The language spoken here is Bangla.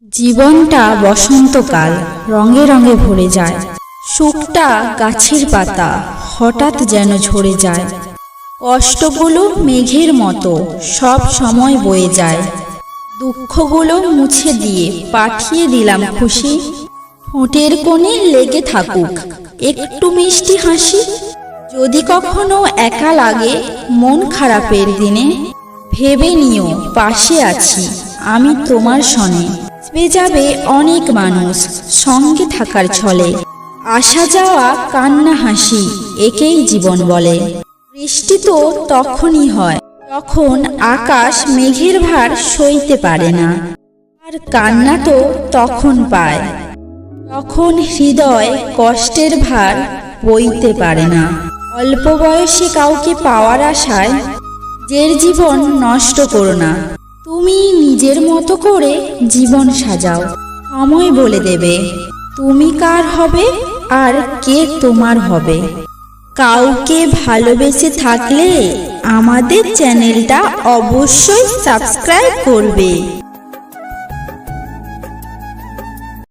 জীবনটা বসন্তকাল, রঙে রঙে ভরে যায়। সুখটা গাছের পাতা হঠাৎ যেন ঝরে যায়। কষ্টগুলো মেঘের মতো সব সময় বয়ে যায়। দুঃখগুলো মুছে দিয়ে পাঠিয়ে দিলাম খুশি। ঠোঁটের কোণে লেগে থাকুক একটু মিষ্টি হাসি। যদি কখনো একা লাগে মন খারাপের দিনে, ভেবে নিও পাশে আছি আমি তোমার সনে। আসবে যাবে অনেক মানুষ সঙ্গে থাকার ছলে, আসা যাওয়া কান্না হাসি একেই জীবন বলে। বৃষ্টি তো তখনই হয় যখন আকাশ মেঘের ভার সইতে পারে না, আর কান্না তো তখন পায় যখন হৃদয় কষ্টের ভার বইতে পারে না। অল্প বয়সে কাউকে পাওয়ার আশায় নিজের জীবন নষ্ট করো না। তুমি নিজের মতো করে জীবন সাজাও, সময় বলে দেবে তুমি কার হবে আর কে তোমার হবে। কাউকে ভালোবেসে থাকলে আমাদের চ্যানেলটা অবশ্যই সাবস্ক্রাইব করবে।